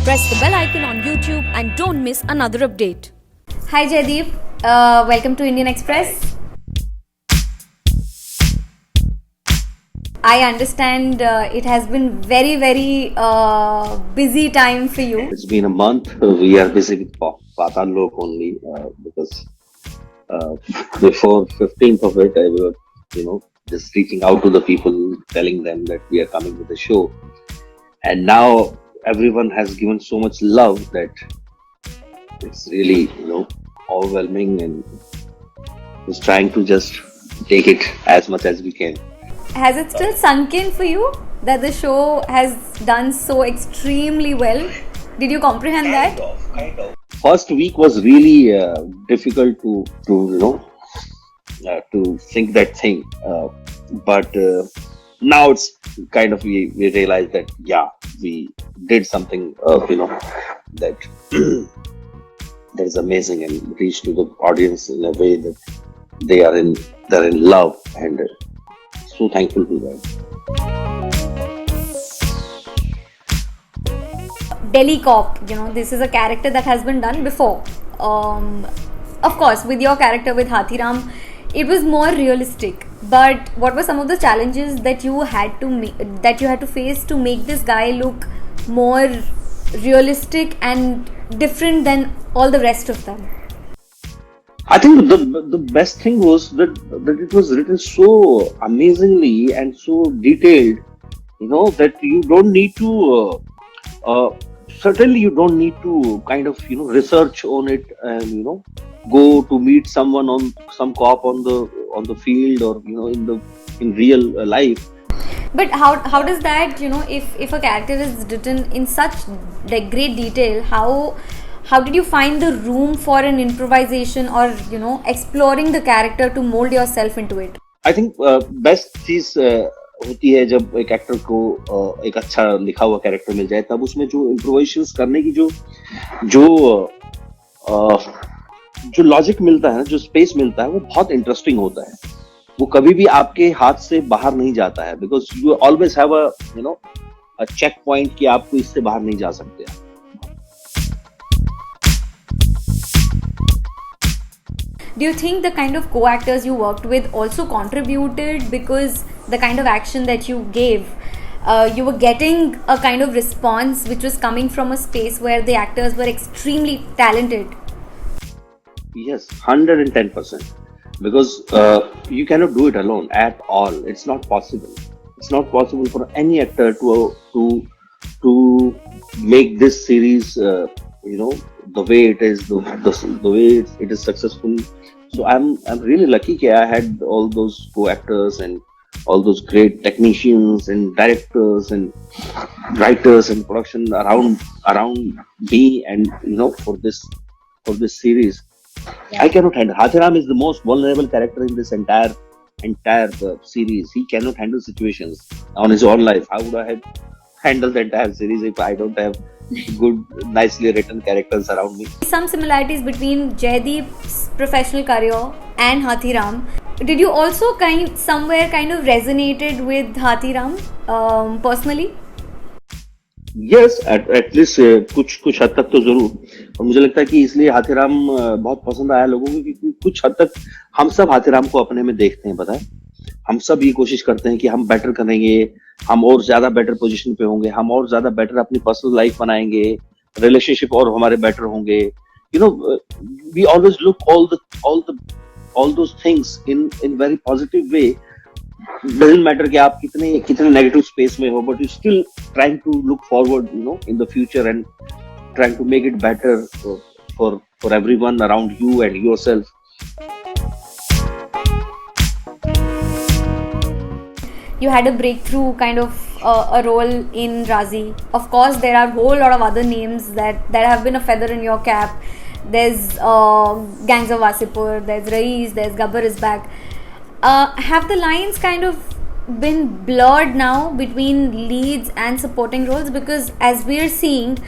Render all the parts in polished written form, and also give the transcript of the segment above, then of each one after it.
Press the bell icon on YouTube and don't miss another update. Hi Jaideep, welcome to Indian Express. I understand it has been very busy time for you. It's been a month. We are busy with Paatal Lok only because before 15th of it, I was, just reaching out to the people, telling them that we are coming with the show. And now everyone has given so much love that it's really, overwhelming, and just trying to just take it as much as we can. Has it still sunk in for you that the show has done so extremely well? Did you comprehend that? Kind of. First week was really difficult to think that thing, but now it's kind of we realize that we did something that that is amazing and reached to the audience in a way that they're in love, and so thankful to that. Delhi Cop, this is a character that has been done before. Of course, with your character with Hathiram, it was more realistic. But what were some of the challenges that you had to face to make this guy look more realistic and different than all the rest of them? I think the best thing was that it was written so amazingly and so detailed, that you don't need to. Certainly, you don't need to kind of research on it and go to meet someone on some cop on the field or in real life. But how does that if a character is written in such great detail, how did you find the room for an improvisation or exploring the character to mold yourself into it? I think best चीज होती है जब एक actor को एक अच्छा लिखा हुआ कैरेक्टर मिल जाए, तब उसमें जो इम्प्रोवाइजेशंस करने की जो लॉजिक मिलता है, जो स्पेस मिलता है, वो बहुत इंटरेस्टिंग होता है. वो कभी भी आपके हाथ से बाहर नहीं जाता है, because you always have a checkpoint कि आपको इससे बाहर नहीं जा सकते. Do you think the kind of co-actors you worked with also contributed, because the kind of action that you gave, you were getting a kind of response which was coming from a space where the actors were extremely talented? Yes, 110%. Because you cannot do it alone at all. It's not possible. It's not possible for any actor to make this series, the way it is, the way it is successful. So I'm really lucky that I had all those co-actors and all those great technicians and directors and writers and production around me, and for this series. Yeah. I cannot handle. Hathiram is the most vulnerable character in this entire series. He cannot handle situations on his own life. How would I have handled the entire series if I don't have good, nicely written characters around me? Some similarities between Jaideep's professional career and Hathiram. Did you also somewhere resonated with Hathiram personally? Yes, at least कुछ हद तक तो जरूर. और मुझे लगता है कि इसलिए हाथीराम बहुत पसंद आया लोगों को, क्योंकि कुछ हद तक हम सब हाथीराम को अपने में देखते हैं. पता है, हम सब ये कोशिश करते हैं कि हम बेटर करेंगे, हम और ज्यादा बेटर पोजीशन पे होंगे, हम और ज्यादा बेटर अपनी पर्सनल लाइफ बनाएंगे, रिलेशनशिप और हमारे बेटर होंगे. We always look all those things in very positive way. Doesn't matter कि आप कितने negative space में हो, but you still trying to look forward, in the future, and trying to make it better for everyone around you and yourself. You had a breakthrough kind of a role in Razi. Of course, there are a whole lot of other names that have been a feather in your cap. There's Gangs of Wasipur, there's Rais, there's Gabbar is back. Have the lines kind of been blurred now between leads and supporting roles? Because as we're seeing,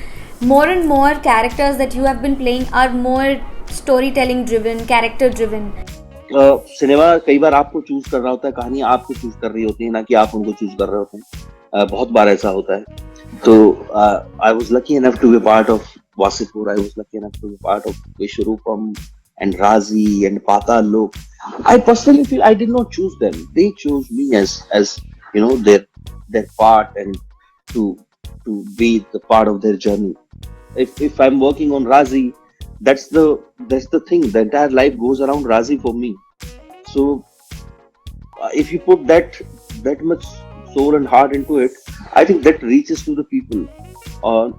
more and more characters that you have been playing are more storytelling driven, character driven. Cinema कई बार आपको choose करना होता है, कहानी आपको choose कर रही होती है, ना कि आप उनको चूज कर रहे होते हैं. बहुत बार ऐसा होता है. So I was lucky enough to be part of Wasipur. I was lucky enough to be part of Vishwarupam and Razi and Paatal Lok. I personally feel I did not choose them. They chose me as their part and to be the part of their journey. If I'm working on Razi, that's the thing. The entire life goes around Razi for me. So if you put that much soul and heart into it, I think that reaches to the people.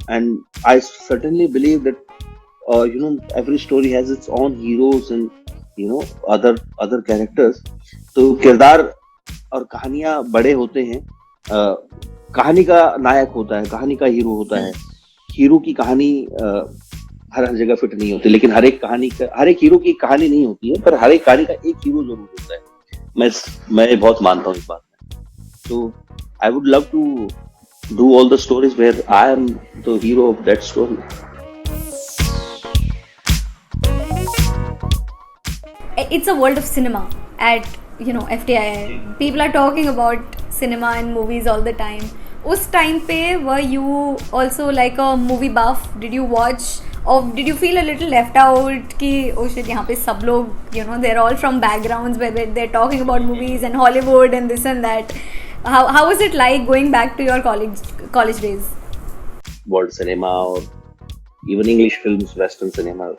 And I certainly believe that every story has its own heroes and other characters. तो किरदार और कहानियां बड़े होते हैं. अ, कहानी का नायक होता है, कहानी का हीरो होता है. हीरो की कहानी हर हर जगह फिट नहीं होती, लेकिन हर एक हीरो की एक कहानी नहीं होती है, पर हर एक कहानी का एक हीरो जरूर होता है. मैं बहुत मानता हूँ इस बात में. तो I would love to do all the stories where I am the hero of that story. It's a world of cinema at FTII. People are talking about cinema and movies all the time. Us time pe were you also like a movie buff? Did you watch or did you feel a little left out ki oh shit yahan pe sab log they're all from backgrounds where they're talking about movies and Hollywood and this and that. How was it like going back to your college days? World cinema or even English films, Western cinema.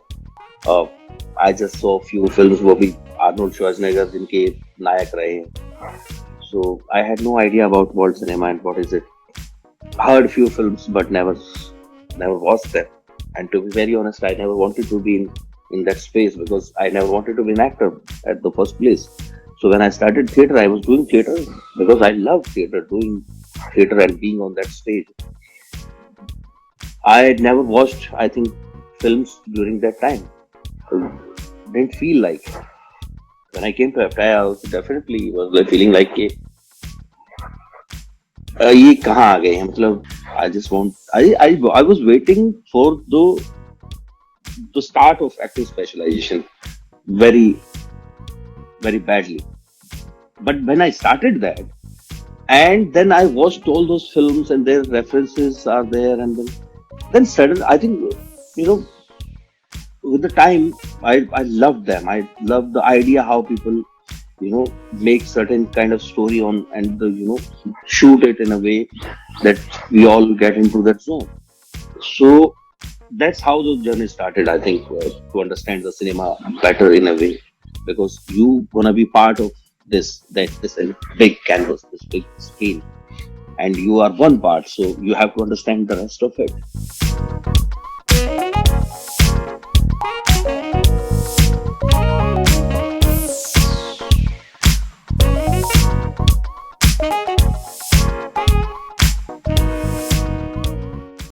I just saw a few films wo bhi Arnold Schwarzenegger jinke nayak rahe hain. So I had no idea about world cinema and what is it. Heard few films but never watched them. And to be very honest, I never wanted to be in that space because I never wanted to be an actor at the first place. So when I started theatre, I was doing theatre because I love theatre, doing theatre and being on that stage. I had never watched, I think, films during that time. Didn't feel like. When I came to FTII, I was definitely like feeling like कि ये कहाँ आ गए हैं? मतलब I just want. I was waiting for the start of acting specialization very very badly. But when I started that, and then I watched all those films and their references are there, and then suddenly I think with the time I loved them. I loved the idea how people make certain kind of story on and shoot it in a way that we all get into that zone. So that's how the journey started. I think to understand the cinema better in a way. Because you gonna be part of this big canvas, this big screen, and you are one part, so you have to understand the rest of it.